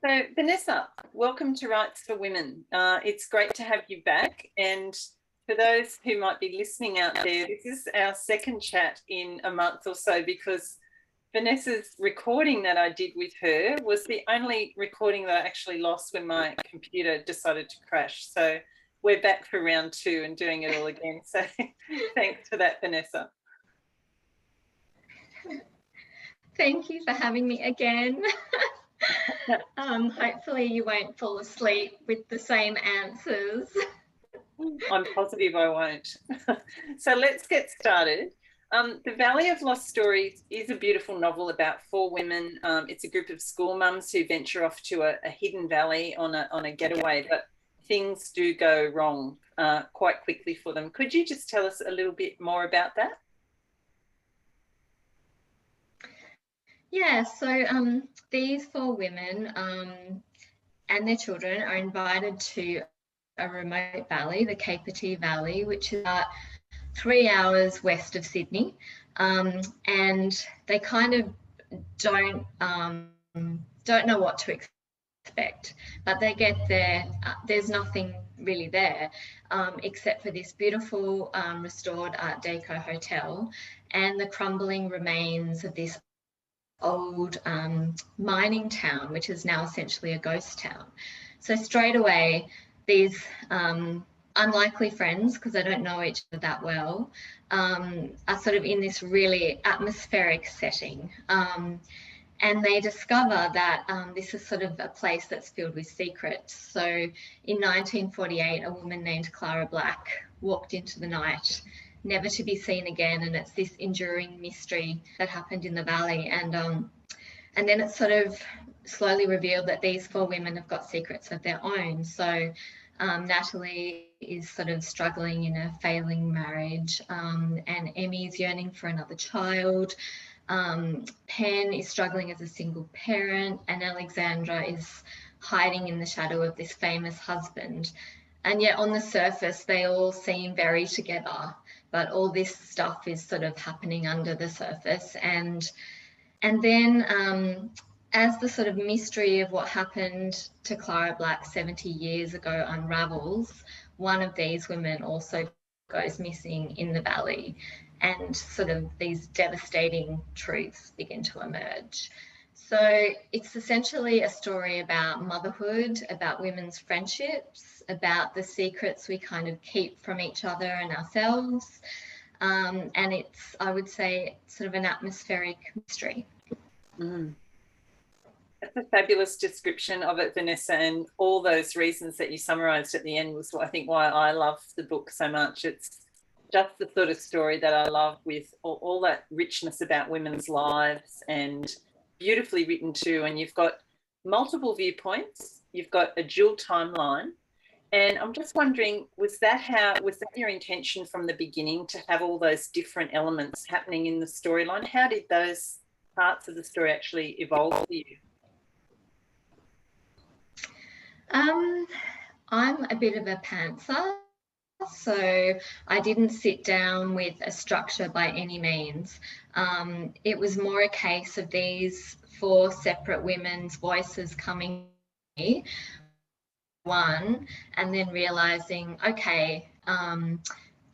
So, Vanessa, welcome to Writes4Women. It's great to have you back. And for those who might be listening out there, this is our second chat in a month or so because Vanessa's recording that I did with her was the only recording that I actually lost when my computer decided to crash. So we're back for round 2 and doing it all again. So thanks for that, Vanessa. Thank you for having me again. Hopefully you won't fall asleep with the same answers. I'm positive I won't. So let's get started. The Valley of Lost Stories is a beautiful novel about 4 women. It's a group of school mums who venture off to a hidden valley on a getaway, but things do go wrong quite quickly for them. Could you just tell us a little bit more about that? Yeah, so these 4 women and their children are invited to a remote valley, the Capertee Valley, which is about 3 hours west of Sydney, and they kind of don't know what to expect. But they get there, there's nothing really there except for this beautiful restored Art Deco hotel and the crumbling remains of this old mining town, which is now essentially a ghost town. So straight away, these unlikely friends, because they don't know each other that well, are sort of in this really atmospheric setting. And they discover that this is sort of a place that's filled with secrets. So in 1948, a woman named Clara Black walked into the night, never to be seen again, and it's this enduring mystery that happened in the valley. And then it's sort of slowly revealed that these 4 women have got secrets of their own. So Natalie is sort of struggling in a failing marriage, and Emmy's yearning for another child. Pen is struggling as a single parent, and Alexandra is hiding in the shadow of this famous husband. And yet on the surface, they all seem very together, but all this stuff is sort of happening under the surface. And then as the sort of mystery of what happened to Clara Black 70 years ago unravels, one of these women also goes missing in the valley, and sort of these devastating truths begin to emerge. So it's essentially a story about motherhood, about women's friendships, about the secrets we kind of keep from each other and ourselves. And it's, I would say, sort of an atmospheric mystery. That's a fabulous description of it, Vanessa, and all those reasons that you summarised at the end was, I think, why I love the book so much. It's just the sort of story that I love, with all that richness about women's lives, and beautifully written too. And you've got multiple viewpoints, you've got a dual timeline. And I'm just wondering, was that your intention from the beginning, to have all those different elements happening in the storyline? How did those parts of the story actually evolve for you? I'm a bit of a pantser, so I didn't sit down with a structure by any means. It was more a case of these 4 separate women's voices coming one, and then realizing, okay,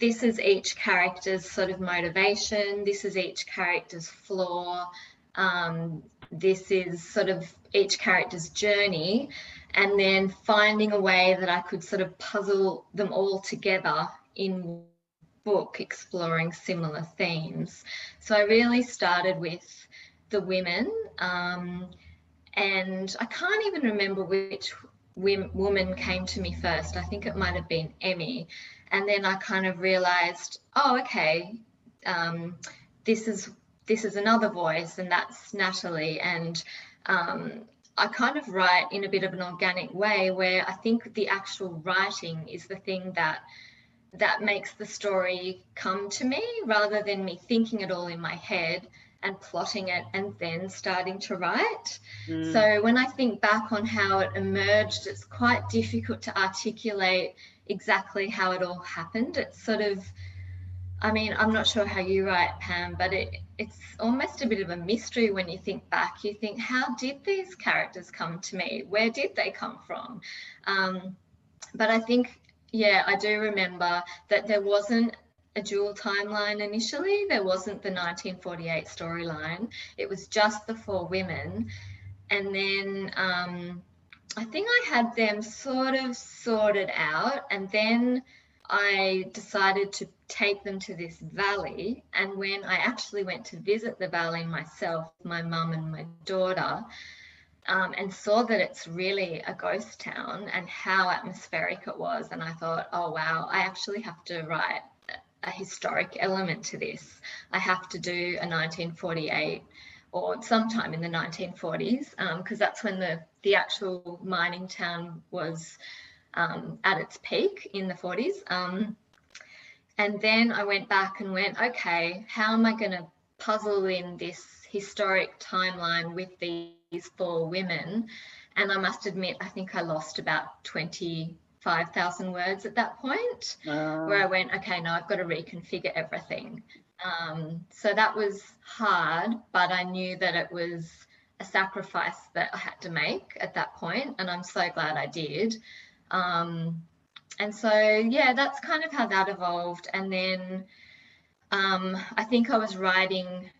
this is each character's sort of motivation, this is each character's flaw, this is sort of each character's journey, and then finding a way that I could sort of puzzle them all together in book, exploring similar themes. So I really started with the women, and I can't even remember which woman came to me first. I think it might have been Emmy. And then I kind of realized, oh, okay, this is another voice, and that's Natalie. And I kind of write in a bit of an organic way, where I think the actual writing is the thing that makes the story come to me, rather than me thinking it all in my head and plotting it and then starting to write. So when I think back on how it emerged, it's quite difficult to articulate exactly how it all happened. It's sort of, I mean, I'm not sure how you write, Pam, but it's almost a bit of a mystery when you think back. You think, how did these characters come to me? Where did they come from? But I think, yeah, I do remember that there wasn't a dual timeline initially. There wasn't the 1948 storyline. It was just the 4 women. And then I think I had them sort of sorted out, and then I decided to take them to this valley. And when I actually went to visit the valley myself, my mum and my daughter, and saw that it's really a ghost town and how atmospheric it was, and I thought, oh wow, I actually have to write a historic element to this. I have to do a 1948 or sometime in the 1940s, because that's when the actual mining town was at its peak in the 40s. And then I went back and went, okay, how am I going to puzzle in this historic timeline with these 4 women? And I must admit, I think I lost about 25,000 words at that point, where I went, okay, no, I've got to reconfigure everything. So that was hard, but I knew that it was a sacrifice that I had to make at that point, and I'm so glad I did. And so, yeah, that's kind of how that evolved. And then I think I was writing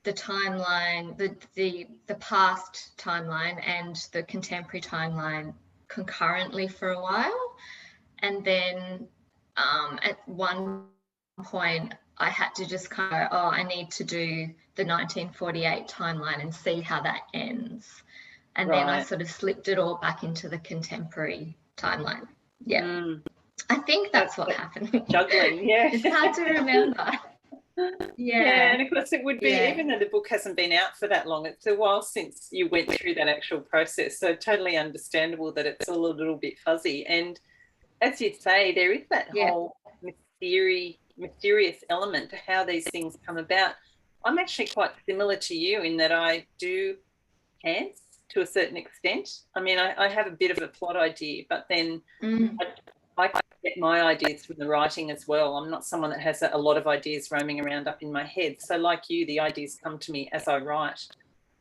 the timeline, the past timeline and the contemporary timeline concurrently for a while. And then at one point, I had to just kind of go, oh, I need to do the 1948 timeline and see how that ends. And then I sort of slipped it all back into the contemporary timeline. Yeah. I think that's what happened. Juggling, yeah. It's hard to remember. Yeah, and of course it would be, even though the book hasn't been out for that long, it's a while since you went through that actual process. So totally understandable that it's all a little bit fuzzy. And as you say, there is that whole mysterious element to how these things come about. I'm actually quite similar to you in that I do pants to a certain extent. I mean, I have a bit of a plot idea, but then I get my ideas from the writing as well. I'm not someone that has a lot of ideas roaming around up in my head. So like you, the ideas come to me as I write.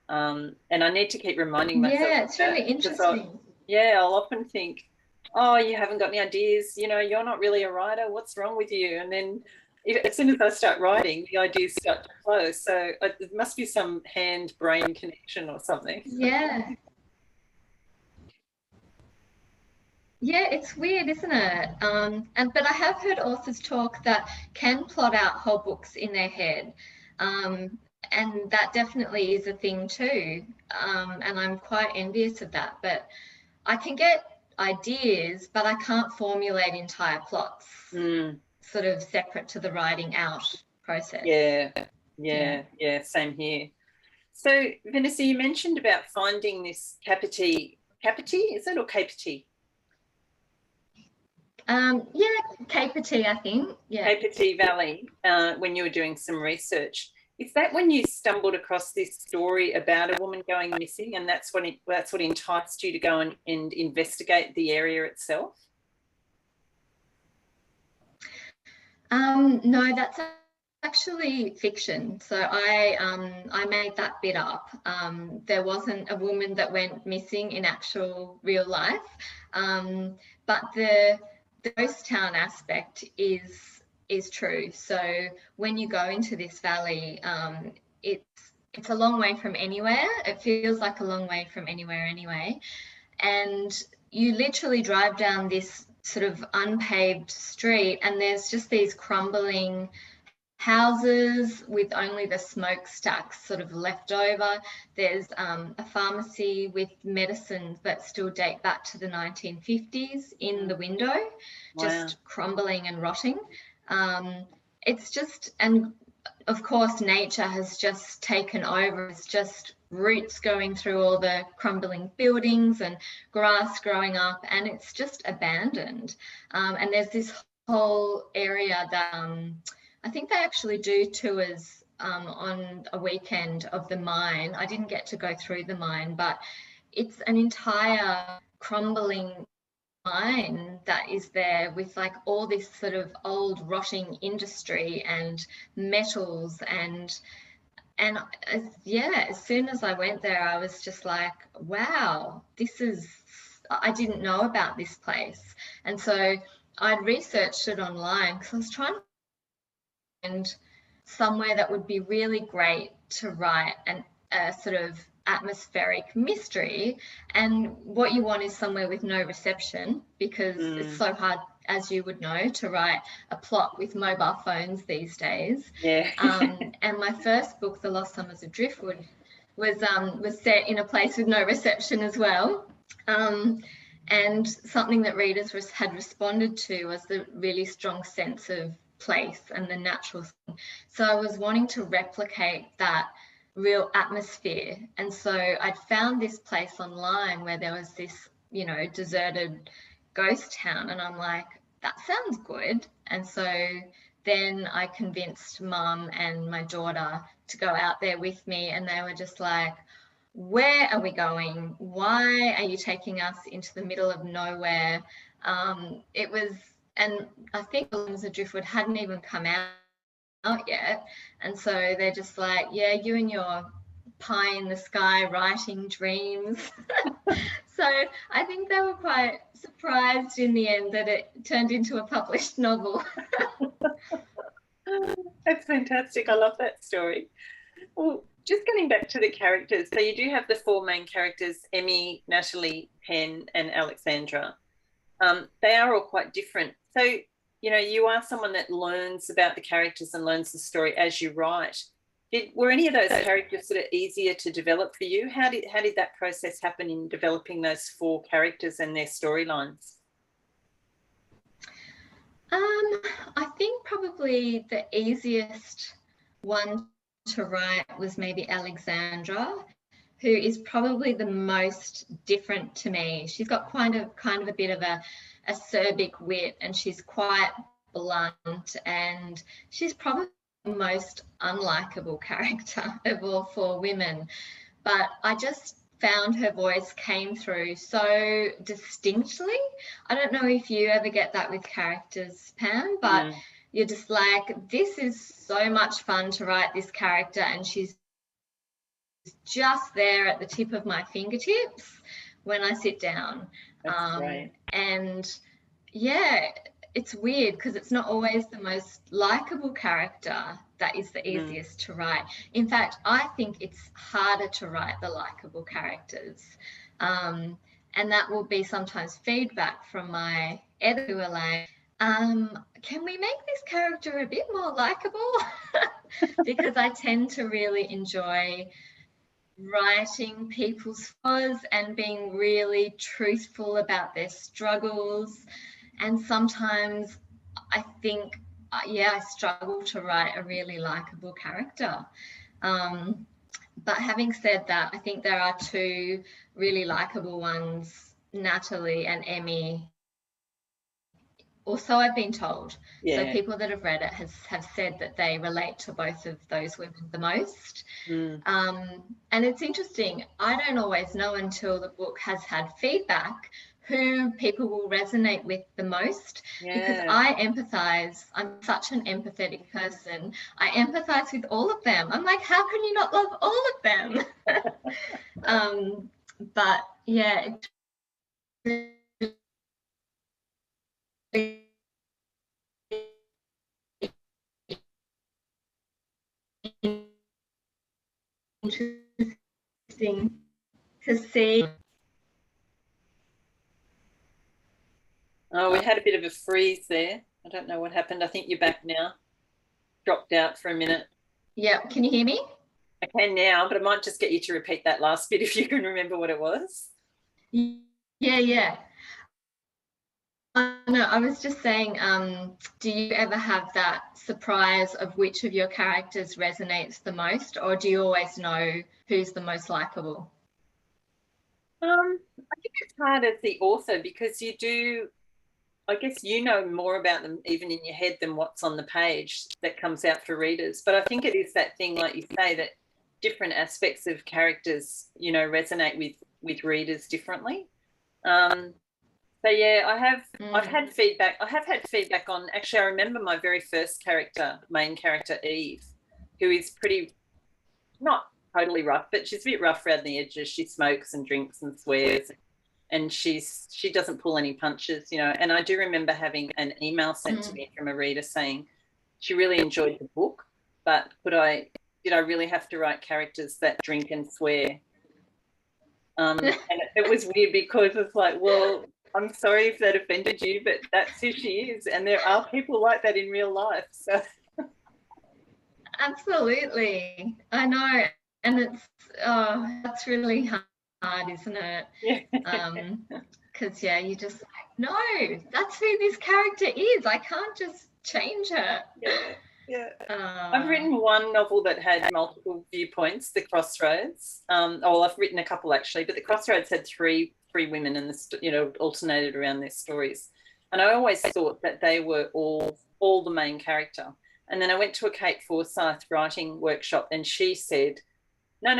And I need to keep reminding myself. Yeah, it's really interesting. I'll often think, oh, you haven't got any ideas, you know, you're not really a writer, what's wrong with you? And then as soon as I start writing, the ideas start to flow. So it must be some hand-brain connection or something. Yeah. Yeah, it's weird, isn't it? But I have heard authors talk that can plot out whole books in their head. And that definitely is a thing too. And I'm quite envious of that. But I can get ideas, but I can't formulate entire plots sort of separate to the writing out process. Yeah, same here. So Vanessa, you mentioned about finding this Capertee, is it, or Capertee? Capertee, I think. Yeah. Capertee Valley, when you were doing some research. Is that when you stumbled across this story about a woman going missing, and that's what enticed you to go and investigate the area itself? No, that's actually fiction. So I made that bit up. There wasn't a woman that went missing in actual real life, but the ghost town aspect is true. So when you go into this valley, it's a long way from anywhere. It feels like a long way from anywhere anyway. And you literally drive down this sort of unpaved street, and there's just these crumbling houses with only the smokestacks sort of left over. There's a pharmacy with medicines that still date back to the 1950s in the window, just crumbling and rotting. It's just, and of course nature has just taken over. It's just roots going through all the crumbling buildings and grass growing up, and it's just abandoned. And there's this whole area that I think they actually do tours on a weekend of the mine. I didn't get to go through the mine, but it's an entire crumbling mine that is there with like all this sort of old rotting industry and metals and yeah, as soon as I went there, I was just like, wow, I didn't know about this place. And so I'd researched it online because I was trying to find somewhere that would be really great to write a sort of atmospheric mystery. And what you want is somewhere with no reception, because it's so hard, as you would know, to write a plot with mobile phones these days. Yeah. And my first book, The Lost Summers of Driftwood, was set in a place with no reception as well. And something that readers had responded to was the really strong sense of place and the natural thing. So I was wanting to replicate that real atmosphere. And so I'd found this place online where there was this, you know, deserted ghost town, and I'm like, that sounds good. And so then I convinced Mum and my daughter to go out there with me, and they were just like, where are we going? Why are you taking us into the middle of nowhere? It was, and I think the Summers of Driftwood hadn't even come out yet. And so they're just like, yeah, you and your pie in the sky writing dreams. So I think they were quite surprised in the end that it turned into a published novel. That's fantastic. I love that story. Well, just getting back to the characters. So you do have the four main characters, Emmy, Natalie, Pen, and Alexandra. They are all quite different. So, you know, you are someone that learns about the characters and learns the story as you write. Were any of those characters sort of easier to develop for you? How did that process happen in developing those four characters and their storylines? I think probably the easiest one to write was maybe Alexandra, who is probably the most different to me. She's got kind of a bit of a acerbic wit, and she's quite blunt, and she's probably the most unlikable character of all four women. But I just found her voice came through so distinctly. I don't know if you ever get that with characters, Pam, but you're just like, this is so much fun to write this character, and she's just there at the tip of my fingertips when I sit down. That's great. And yeah, it's weird because it's not always the most likable character that is the easiest to write. In fact, I think it's harder to write the likable characters. And that will be sometimes feedback from my editor who are like, can we make this character a bit more likable? Because I tend to really enjoy writing people's flaws and being really truthful about their struggles. And sometimes I think, I struggle to write a really likable character. But having said that, I think there are two really likable ones, Natalie and Emmy. Also, I've been told. So people that have read it have said that they relate to both of those women the most. And it's interesting. I don't always know until the book has had feedback who people will resonate with the most, because I empathize. I'm such an empathetic person. I empathize with all of them. I'm like, how can you not love all of them? But yeah, interesting to see. Oh, we had a bit of a freeze there. I don't know what happened. I think you're back now. Dropped out for a minute. Yeah, can you hear me? I can now, but I might just get you to repeat that last bit if you can remember what it was. Yeah. No, I was just saying, do you ever have that surprise of which of your characters resonates the most, or do you always know who's the most likable? I think it's hard as the author, because you do, I guess you know more about them even in your head than what's on the page that comes out for readers. But I think it is that thing, like you say, that different aspects of characters, you know, resonate with readers differently. So yeah, I've had feedback. I have had feedback on, actually, I remember my very first character, main character, Eve, who is pretty, not totally rough, but she's a bit rough around the edges. She smokes and drinks and swears, and she doesn't pull any punches, you know. And I do remember having an email sent to me from a reader saying she really enjoyed the book, but did I really have to write characters that drink and swear? And it was weird because it's like, well, I'm sorry if that offended you, but that's who she is, and there are people like that in real life. So absolutely, I know, and it's that's really hard, isn't it? yeah. Because you just like, no, that's who this character is. I can't just change her. Yeah. I've written one novel that had multiple viewpoints, The Crossroads. I've written a couple actually, but The Crossroads had three women, and alternated around their stories. And I always thought that they were all the main character. And then I went to a Kate Forsyth writing workshop, and she said, no,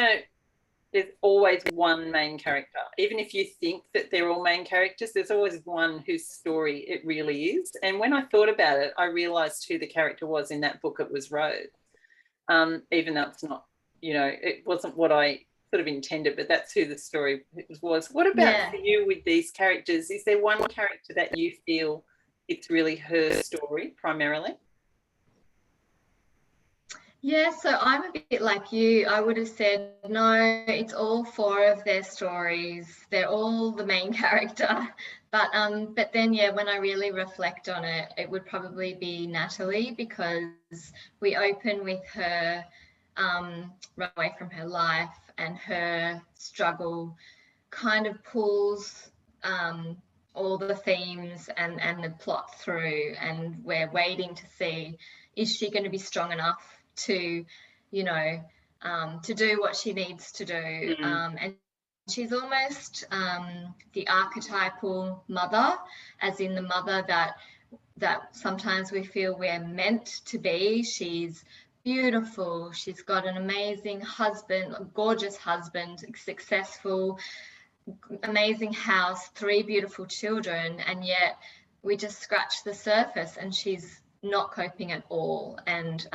there's always one main character. Even if you think that they're all main characters, there's always one whose story it really is. And when I thought about it, I realised who the character was in that book. It was Rose. Even though it's not, it wasn't what I sort of intended, but that's who the story was. What about for you with these characters? Is there one character that you feel it's really her story primarily? Yeah, so I'm a bit like you. I would have said, no, it's all four of their stories. They're all the main character. But then, when I really reflect on it, it would probably be Natalie, because we open with her run away from her life, and her struggle kind of pulls all the themes and the plot through, and we're waiting to see, is she going to be strong enough to to do what she needs to do. And she's almost the archetypal mother, as in the mother that sometimes we feel we're meant to be. She's beautiful, she's got an amazing husband, a gorgeous husband, successful, amazing house, 3 beautiful children, and yet we just scratch the surface and she's not coping at all, and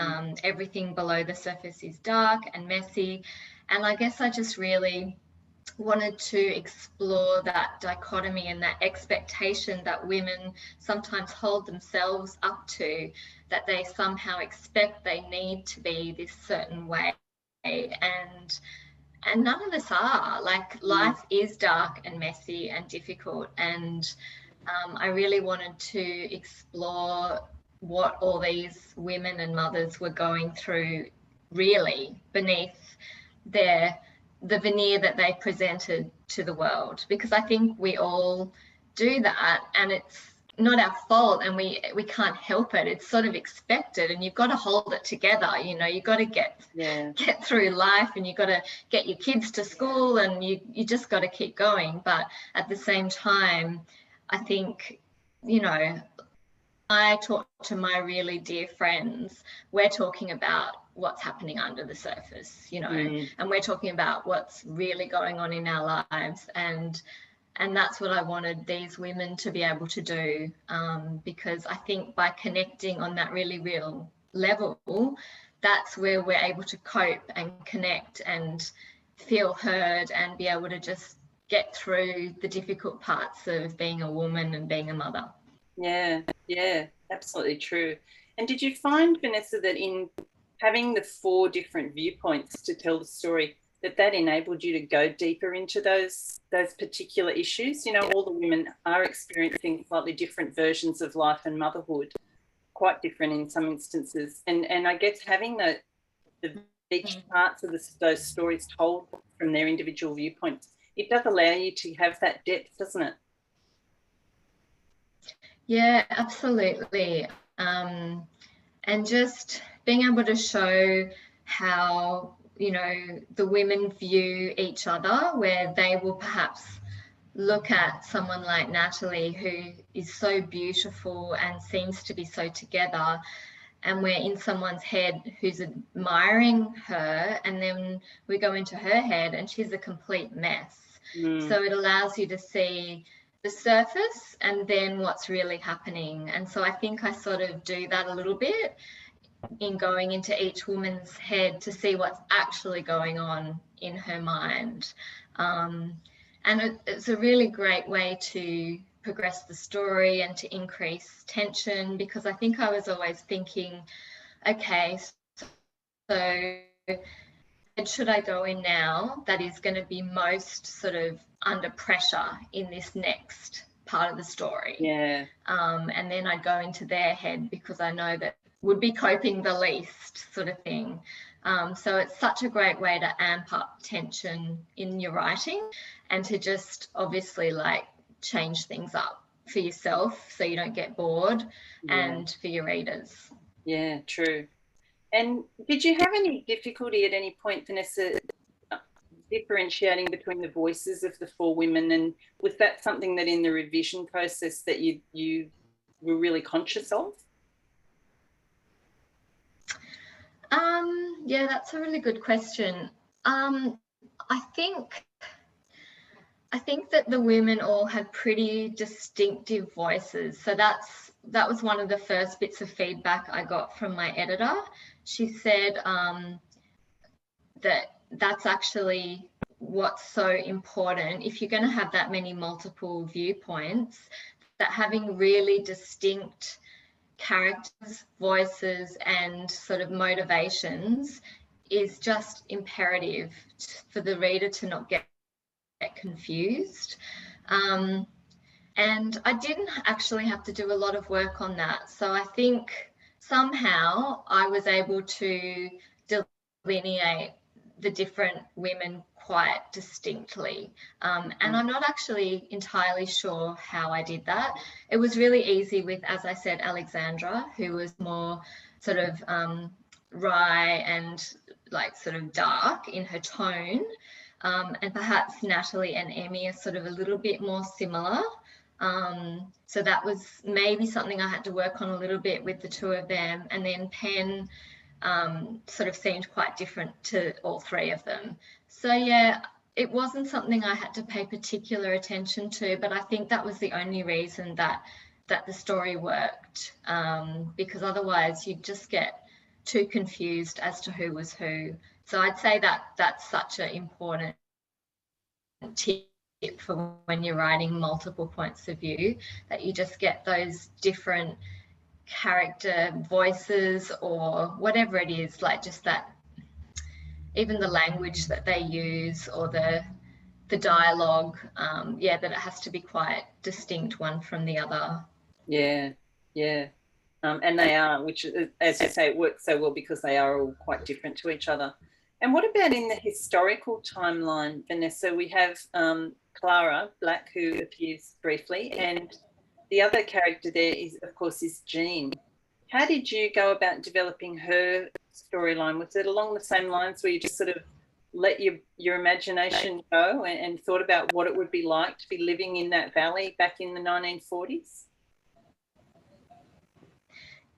everything below the surface is dark and messy. And I guess I just really wanted to explore that dichotomy and that expectation that women sometimes hold themselves up to, that they somehow expect they need to be this certain way, and none of us are. Like, life is dark and messy and difficult, and I really wanted to explore what all these women and mothers were going through really beneath the veneer that they presented to the world, because I think we all do that, and it's not our fault, and we can't help it. It's sort of expected, and you've got to hold it together. You've got to get through life, and you've got to get your kids to school, and you just got to keep going. But at the same time, I think, I talk to my really dear friends, we're talking about what's happening under the surface, and we're talking about what's really going on in our lives. And that's what I wanted these women to be able to do, because I think by connecting on that really real level, that's where we're able to cope and connect and feel heard and be able to just get through the difficult parts of being a woman and being a mother. Yeah, absolutely true. And did you find, Vanessa, that in having the 4 different viewpoints to tell the story, that enabled you to go deeper into those particular issues? All the women are experiencing slightly different versions of life and motherhood, quite different in some instances. And I guess having the each parts of those stories told from their individual viewpoints, it does allow you to have that depth, doesn't it? Yeah, absolutely. And just being able to show how, the women view each other, where they will perhaps look at someone like Natalie, who is so beautiful and seems to be so together, and we're in someone's head who's admiring her, and then we go into her head and she's a complete mess. So it allows you to see the surface and then what's really happening. And so I think I sort of do that a little bit in going into each woman's head to see what's actually going on in her mind. And it's a really great way to progress the story and to increase tension, because I think I was always thinking, okay, so should I go in now that is going to be most sort of under pressure in this next part of the story? Yeah. And then I'd go into their head because I know that would be coping the least, sort of thing. So it's such a great way to amp up tension in your writing and to just obviously like change things up for yourself so you don't get bored, and for your readers. Yeah, true. And did you have any difficulty at any point, Vanessa, differentiating between the voices of the four women? And was that something that in the revision process that you were really conscious of? Yeah, that's a really good question. I think that the women all had pretty distinctive voices. So that was one of the first bits of feedback I got from my editor. She said that's actually what's so important. If you're going to have that many multiple viewpoints, that having really distinct characters, voices, and sort of motivations is just imperative for the reader to not get confused. And I didn't actually have to do a lot of work on that. So I think somehow I was able to delineate the different women quite distinctly. And I'm not actually entirely sure how I did that. It was really easy with, as I said, Alexandra, who was more sort of wry and like sort of dark in her tone. And perhaps Natalie and Emmy are sort of a little bit more similar. So that was maybe something I had to work on a little bit with the two of them. And then Pen sort of seemed quite different to all three of them. So yeah, it wasn't something I had to pay particular attention to, but I think that was the only reason that the story worked, because otherwise you'd just get too confused as to who was who. So I'd say that that's such an important tip for when you're writing multiple points of view, that you just get those different character voices or whatever it is, like just that, even the language that they use or the dialogue, that it has to be quite distinct one from the other. Yeah. And they are, which, as you say, it works so well because they are all quite different to each other. And what about in the historical timeline, Vanessa? We have Clara Black, who appears briefly, and the other character there is, of course, is Jean. How did you go about developing her storyline? Was it along the same lines where you just sort of let your imagination go and thought about what it would be like to be living in that valley back in the 1940s?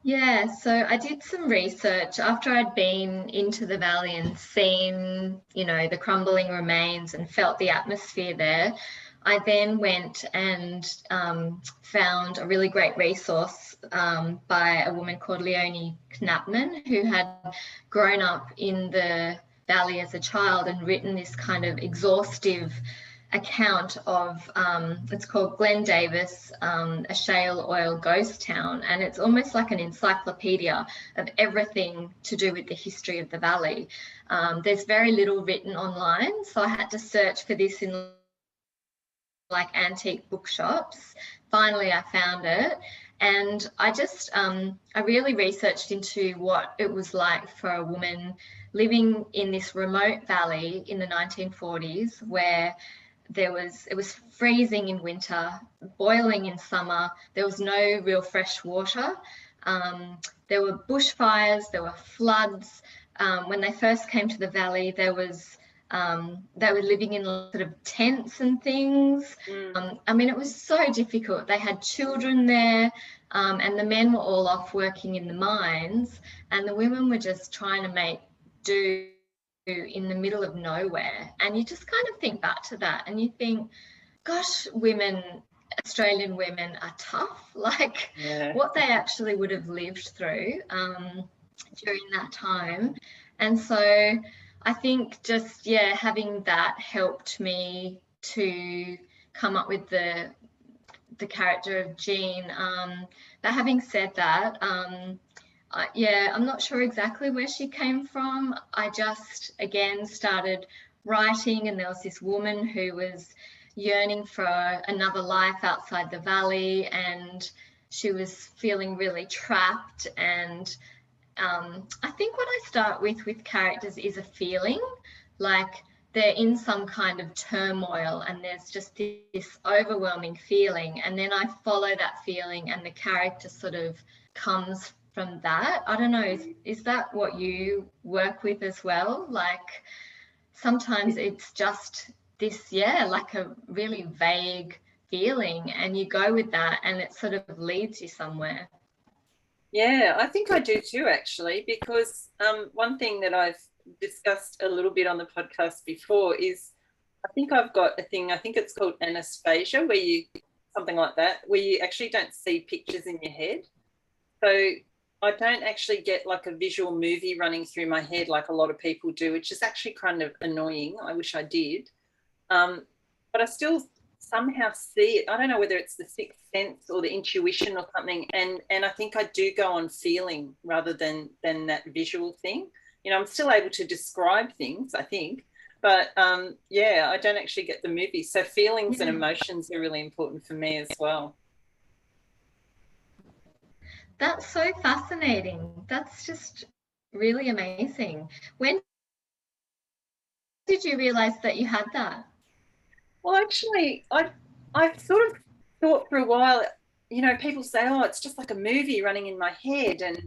Yeah, so I did some research after I'd been into the valley and seen, the crumbling remains and felt the atmosphere there. I then went and found a really great resource by a woman called Leonie Knapman, who had grown up in the valley as a child and written this kind of exhaustive account of, it's called Glen Davis, a shale oil ghost town, and it's almost like an encyclopedia of everything to do with the history of the valley. There's very little written online, so I had to search for this in like antique bookshops. Finally I found it, and I just I really researched into what it was like for a woman living in this remote valley in the 1940s, where it was freezing in winter, boiling in summer. There was no real fresh water. There were bushfires, there were floods. When they first came to the valley, they were living in sort of tents and things. I mean, it was so difficult. They had children there, and the men were all off working in the mines, and the women were just trying to make do in the middle of nowhere. And you just kind of think back to that and you think, gosh, women, Australian women are tough, like what they actually would have lived through during that time. And so I think just, having that helped me to come up with the character of Jean. But having said that, I'm not sure exactly where she came from. I just, again, started writing, and there was this woman who was yearning for another life outside the valley, and she was feeling really trapped. And I think what I start with characters is a feeling, like they're in some kind of turmoil and there's just this overwhelming feeling, and then I follow that feeling and the character sort of comes from that. I don't know, is that what you work with as well? Like sometimes it's just this, like a really vague feeling, and you go with that and it sort of leads you somewhere. Yeah, I think I do too, actually, because one thing that I've discussed a little bit on the podcast before is I think I've got a thing, I think it's called Anastasia, where you, something like that, where you actually don't see pictures in your head. So I don't actually get like a visual movie running through my head like a lot of people do, which is actually kind of annoying. I wish I did. But I still somehow see it. I don't know whether it's the sixth sense or the intuition or something. And I think I do go on feeling rather than that visual thing. You know, I'm still able to describe things, I think. But I don't actually get the movie. So feelings and emotions are really important for me as well. That's so fascinating. That's just really amazing. When did you realize that you had that? Well, actually, I sort of thought for a while, you know, people say, oh, it's just like a movie running in my head. And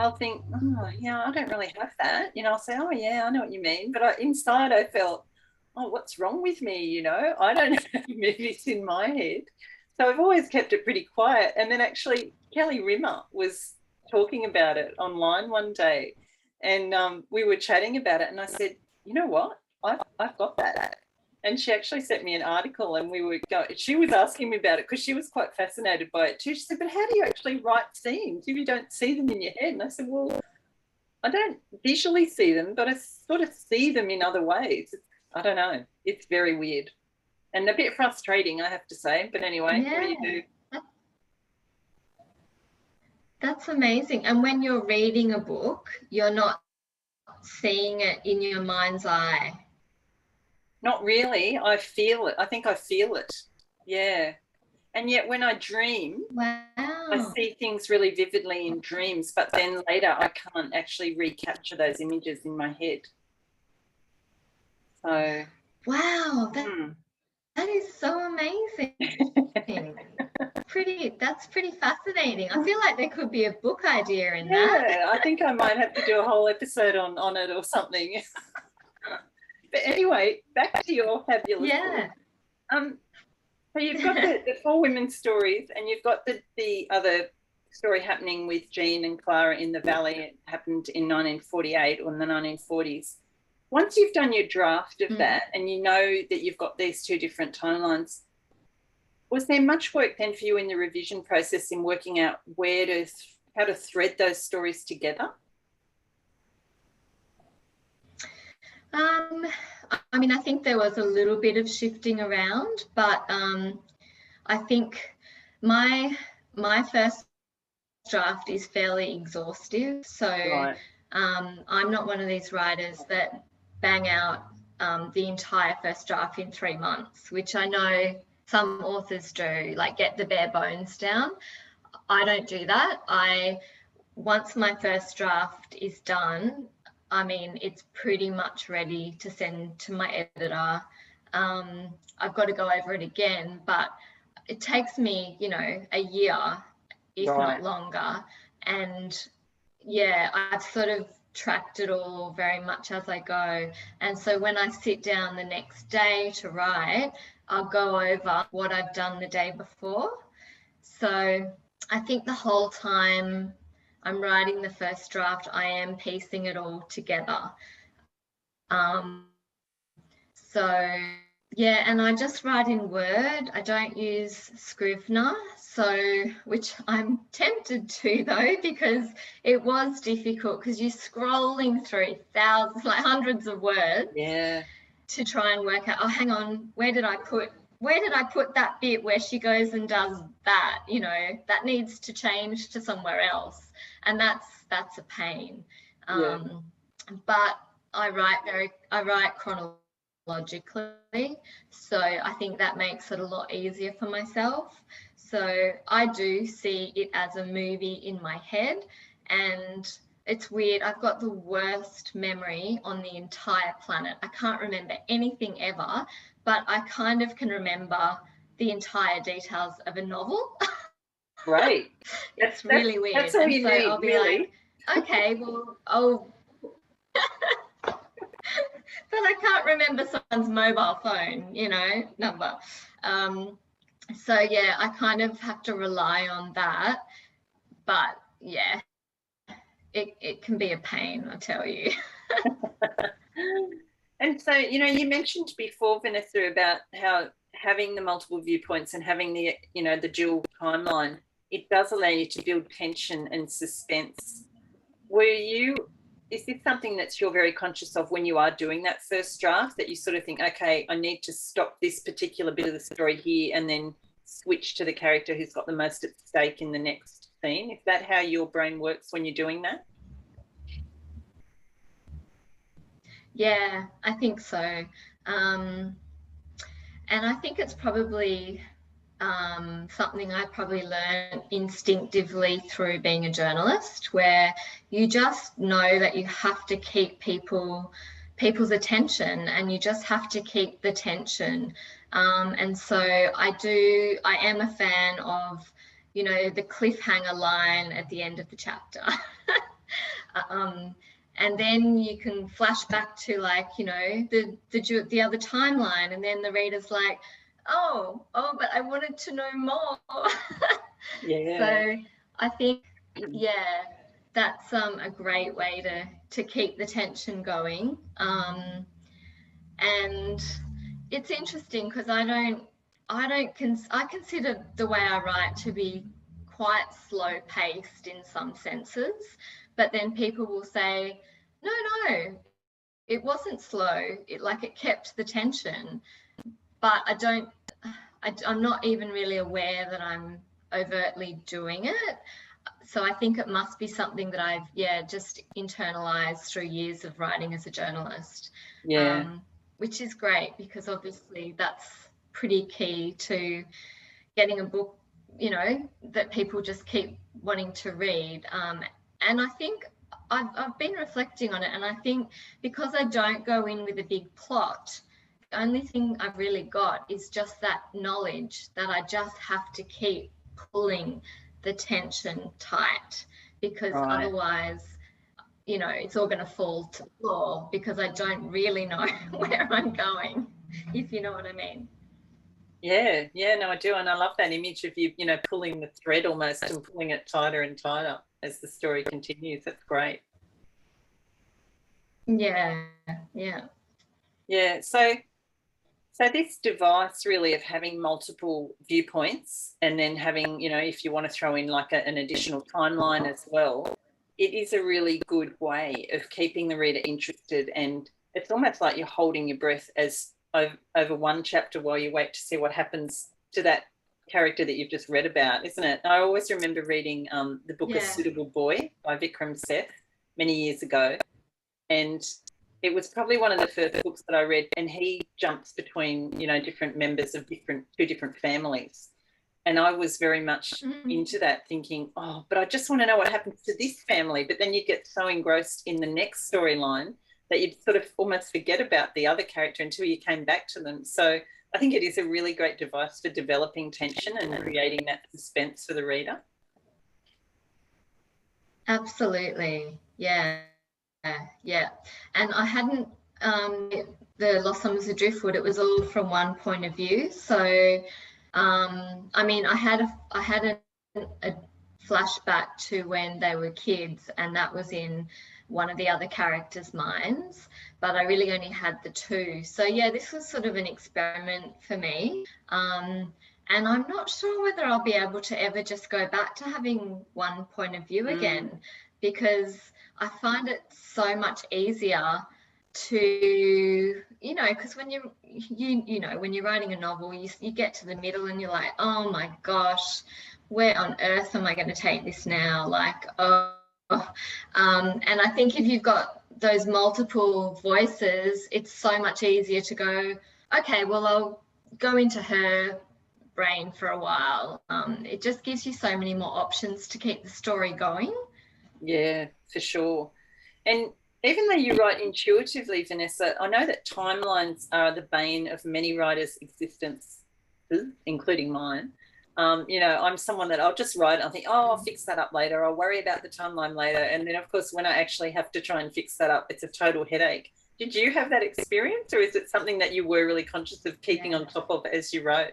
I'll think, oh, yeah, I don't really have that. You know, I'll say, oh, yeah, I know what you mean. But inside I felt, oh, what's wrong with me? You know, I don't have movies in my head. So I've always kept it pretty quiet. And then actually Kelly Rimmer was talking about it online one day. And we were chatting about it. And I said, you know what? I've got that. And she actually sent me an article, and she was asking me about it because she was quite fascinated by it too. She said, but how do you actually write scenes if you don't see them in your head? And I said, well, I don't visually see them, but I sort of see them in other ways. I don't know. It's very weird and a bit frustrating, I have to say. But anyway, what do you do? That's amazing. And when you're reading a book, you're not seeing it in your mind's eye. Not really. I feel it. I think I feel it. Yeah. And yet when I dream, I see things really vividly in dreams, but then later I can't actually recapture those images in my head. So. Wow. That is so amazing. That's pretty fascinating. I feel like there could be a book idea in that. Yeah, I think I might have to do a whole episode on it or something. But anyway, back to your fabulous book. So you've got the 4 women stories, and you've got the other story happening with Jean and Clara in the valley. It happened in 1948 or in the 1940s. Once you've done your draft of that and you know that you've got these 2 different timelines, was there much work then for you in the revision process in working out how to thread those stories together? I mean, I think there was a little bit of shifting around, but I think my first draft is fairly exhaustive. So I'm not one of these writers that bang out the entire first draft in 3 months, which I know some authors do, like get the bare bones down. I don't do that. Once my first draft is done, I mean, it's pretty much ready to send to my editor. I've got to go over it again, but it takes me, you know, a year, if not longer. And I've sort of tracked it all very much as I go. And so when I sit down the next day to write, I'll go over what I've done the day before. So I think the whole time I'm writing the first draft, I am piecing it all together. So Yeah, and I just write in Word. I don't use Scrivener, so which I'm tempted to though, because it was difficult because you're scrolling through thousands, like hundreds of words. Yeah. To try and work out, oh, hang on, where did I put that bit where she goes and does that? You know, that needs to change to somewhere else, and that's a pain. Yeah. But I write chronologically, so I think that makes it a lot easier for myself. So I do see it as a movie in my head, and it's weird. I've got the worst memory on the entire planet. I can't remember anything ever, but I kind of can remember the entire details of a novel. Great. It's really weird. That's all you need, I'll be really. like, okay, well, but I can't remember someone's mobile phone, number. So yeah, I kind of have to rely on that. But yeah, it can be a pain, I tell you. And so, you mentioned before, Vanessa, about how having the multiple viewpoints and having the, the dual timeline, it does allow you to build tension and suspense. Is this something that you're very conscious of when you are doing that first draft, that you sort of think, okay, I need to stop this particular bit of the story here and then switch to the character who's got the most at stake in the next scene? Is that how your brain works when you're doing that? Yeah, I think so. And I think it's probably something I probably learned instinctively through being a journalist, where you just know that you have to keep people's attention, and you just have to keep the tension. And so I am a fan of, the cliffhanger line at the end of the chapter. And then you can flash back to, like, the other timeline, and then the reader's like, oh, but I wanted to know more. Yeah. So I think, yeah, that's a great way to keep the tension going. And it's interesting because I consider the way I write to be quite slow paced in some senses, but then people will say, no, it wasn't slow. It kept the tension, but I'm not even really aware that I'm overtly doing it. So I think it must be something that I've, just internalized through years of writing as a journalist. Yeah. Which is great, because obviously that's pretty key to getting a book, that people just keep wanting to read. And I think I've been reflecting on it, and I think because I don't go in with a big plot, the only thing I've really got is just that knowledge that I just have to keep pulling the tension tight, because otherwise, it's all going to fall to the floor, because I don't really know where I'm going, if you know what I mean. Yeah, no, I do. And I love that image of you, pulling the thread almost and pulling it tighter and tighter as the story continues. That's great. Yeah. Yeah, so this device really of having multiple viewpoints, and then having, if you want to throw in like an additional timeline as well, it is a really good way of keeping the reader interested. And it's almost like you're holding your breath as over one chapter while you wait to see what happens to that character that you've just read about, isn't it? I always remember reading the book A Suitable Boy by Vikram Seth many years ago, and it was probably one of the first books that I read, and he jumps between, different members of two different families. And I was very much into that, thinking, oh, but I just want to know what happens to this family. But then you get so engrossed in the next storyline that you'd sort of almost forget about the other character until you came back to them. So I think it is a really great device for developing tension and creating that suspense for the reader. Absolutely. Yeah. And I hadn't, the Lost Summers of Driftwood, it was all from one point of view. So, I mean, I had a flashback to when they were kids, and that was in one of the other characters' minds, but I really only had the two. So yeah, this was sort of an experiment for me. And I'm not sure whether I'll be able to ever just go back to having one point of view again, because I find it so much easier to, because when when you're writing a novel, you get to the middle and you're like, oh my gosh, where on earth am I going to take this now? Like, and I think if you've got those multiple voices, it's so much easier to go, okay, well, I'll go into her brain for a while. It just gives you so many more options to keep the story going. Yeah, for sure. And even though you write intuitively, Vanessa, I know that timelines are the bane of many writers' existence, including mine. I'm someone that I'll just write and I'll think, oh, I'll fix that up later. I'll worry about the timeline later. And then, of course, when I actually have to try and fix that up, it's a total headache. Did you have that experience, or is it something that you were really conscious of keeping on top of as you wrote?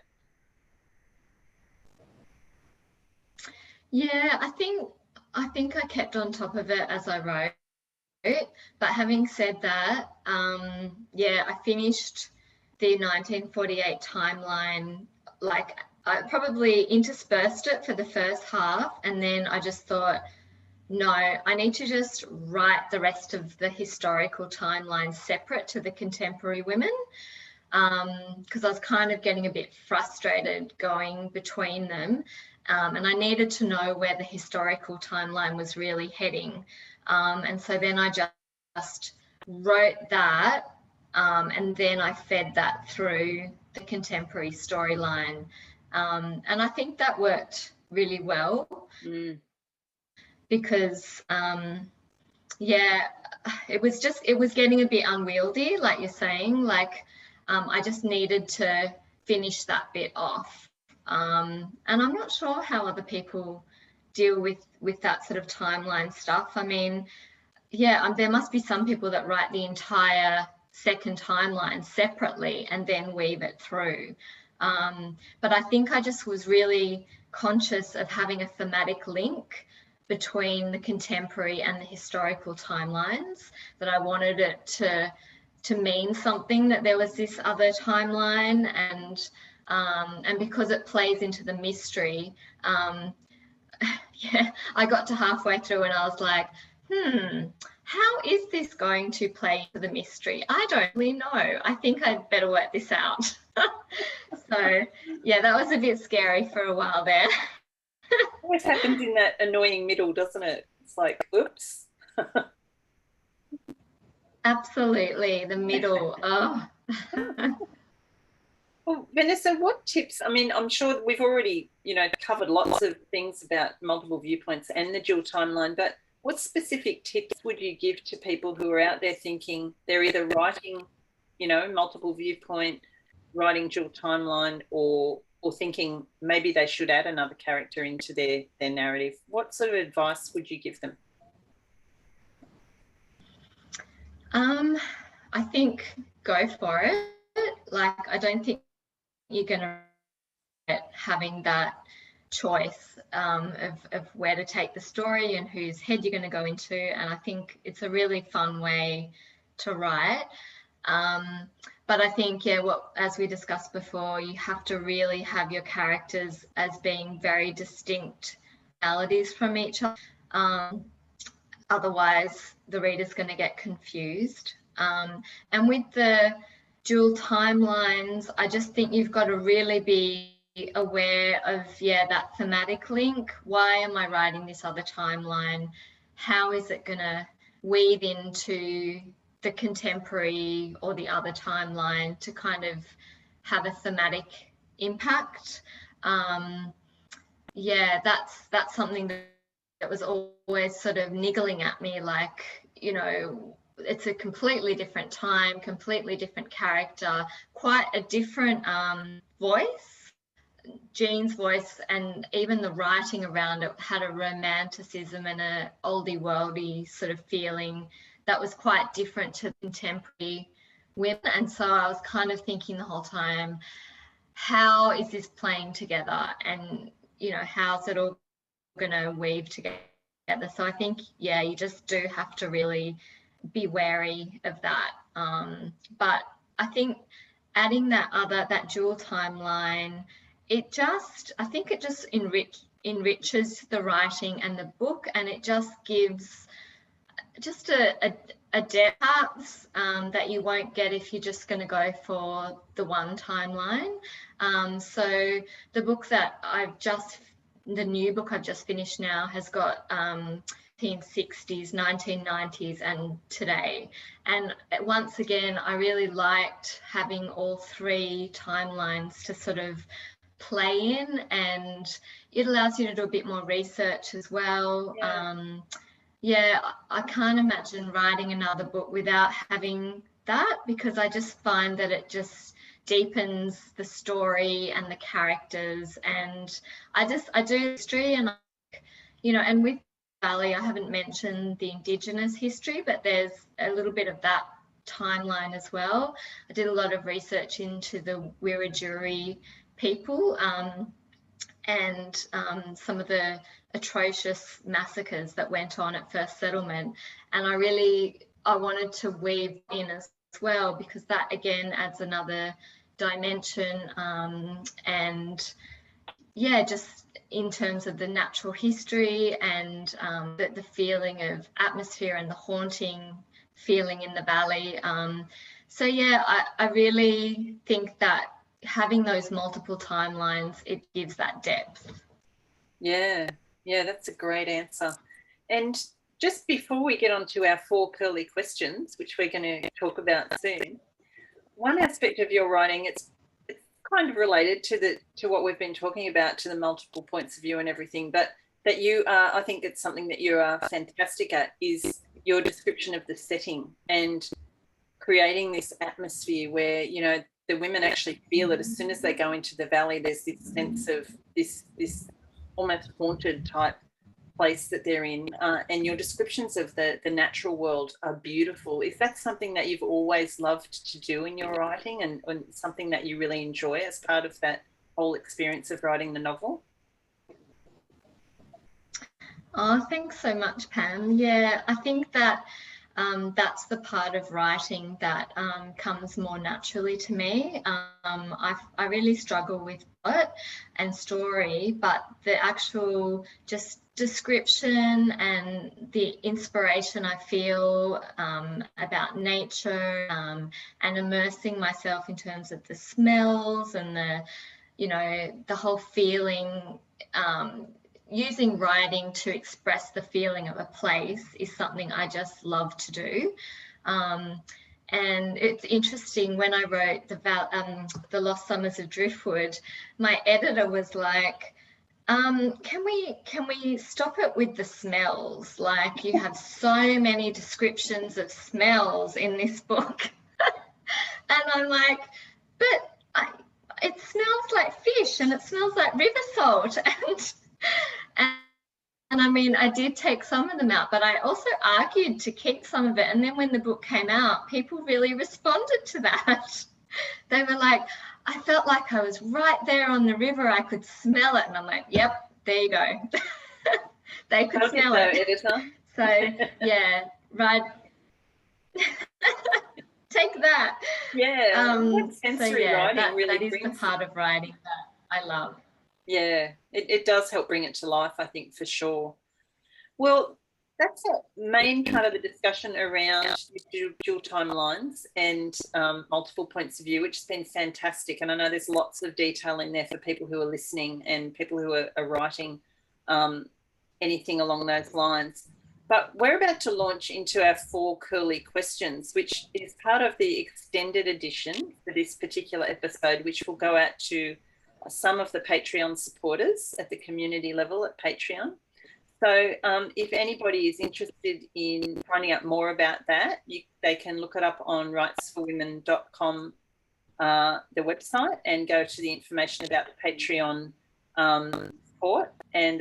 Yeah, I think I kept on top of it as I wrote. But having said that, I finished the 1948 timeline, like I probably interspersed it for the first half, and then I just thought, no, I need to just write the rest of the historical timeline separate to the contemporary women, because I was kind of getting a bit frustrated going between them, and I needed to know where the historical timeline was really heading. And so then I just wrote that, and then I fed that through the contemporary storyline. And I think that worked really well, because, it was getting a bit unwieldy, like you're saying. Like, I just needed to finish that bit off. And I'm not sure how other people deal with that sort of timeline stuff. I mean, there must be some people that write the entire second timeline separately and then weave it through. But I think I just was really conscious of having a thematic link between the contemporary and the historical timelines, that I wanted it to mean something, that there was this other timeline, and because it plays into the mystery, I got to halfway through and I was like, how is this going to play to the mystery? I don't really know. I think I'd better work this out. So, that was a bit scary for a while there. Always happens in that annoying middle, doesn't it? It's like, oops. Absolutely, the middle. Oh. Well, Vanessa, what tips? I mean, I'm sure we've already, covered lots of things about multiple viewpoints and the dual timeline, but what specific tips would you give to people who are out there thinking they're either writing, multiple viewpoint, writing dual timeline, or thinking maybe they should add another character into their narrative? What sort of advice would you give them? I think go for it. Like, I don't think you're going to having that choice of where to take the story and whose head you're going to go into. And I think it's a really fun way to write. But I think, as we discussed before, you have to really have your characters as being very distinct personalities from each other. Otherwise, the reader's going to get confused. And with the dual timelines, I just think you've got to really be aware of, that thematic link. Why am I writing this other timeline? How is it going to weave into the contemporary or the other timeline to kind of have a thematic impact? That's something that was always sort of niggling at me, like, it's a completely different time, completely different character, quite a different voice. Jean's voice, and even the writing around it, had a romanticism and a oldie worldy sort of feeling that was quite different to contemporary women. And so I was kind of thinking the whole time, how is this playing together? And, how's it all going to weave together? together. So I think, yeah, you just do have to really be wary of that. But I think adding that dual timeline, I think it just enriches the writing and the book, and it just gives just a depth perhaps that you won't get if you're just going to go for the one timeline. So the book that the new book I've just finished now has got 1960s, 1990s and today. And once again, I really liked having all three timelines to sort of play in, and it allows you to do a bit more research as well. Yeah, I can't imagine writing another book without having that, because I just find that it just deepens the story and the characters. And I do history, and and with Valley, I haven't mentioned the Indigenous history, but there's a little bit of that timeline as well. I did a lot of research into the Wiradjuri people and some of the atrocious massacres that went on at first settlement, and I wanted to weave in as well, because that again adds another dimension, and yeah, just in terms of the natural history and the feeling of atmosphere and the haunting feeling in the valley. So yeah, I really think that having those multiple timelines, it gives that depth. Yeah, that's a great answer. And just before we get on to our 4 curly questions, which we're going to talk about soon, one aspect of your writing, it's kind of related to what we've been talking about, to the multiple points of view and everything, but that you are, I think it's something that you are fantastic at, is your description of the setting and creating this atmosphere where, the women actually feel it as soon as they go into the valley. There's this sense of this almost haunted type place that they're in, and your descriptions of the natural world are beautiful. Is that something that you've always loved to do in your writing, and something that you really enjoy as part of that whole experience of writing the novel? Oh, thanks so much, Pam. Yeah, I think that that's the part of writing that comes more naturally to me. I really struggle with plot and story, but the actual just description and the inspiration I feel about nature, and immersing myself in terms of the smells and the whole feeling, using writing to express the feeling of a place is something I just love to do. And it's interesting, when I wrote the Lost Summers of Driftwood, my editor was like, can we stop it with the smells? Like, you have so many descriptions of smells in this book. And I'm like, but it smells like fish, and it smells like river salt, and I mean, I did take some of them out, but I also argued to keep some of it. And then when the book came out, people really responded to that. They were like, I felt like I was right there on the river. I could smell it. And I'm like, yep, there you go. They could smell it. Editor. So, yeah, right. Take that. Yeah, sensory writing really that is the part of writing that I love. Yeah, it does help bring it to life, I think, for sure. Well, that's the main part of the discussion around dual timelines and multiple points of view, which has been fantastic. And I know there's lots of detail in there for people who are listening and people who are writing anything along those lines. But we're about to launch into our 4 curly questions, which is part of the extended edition for this particular episode, which will go out to some of the Patreon supporters at the community level at Patreon. So if anybody is interested in finding out more about that, they can look it up on Writes4Women.com, the website, and go to the information about the Patreon support, and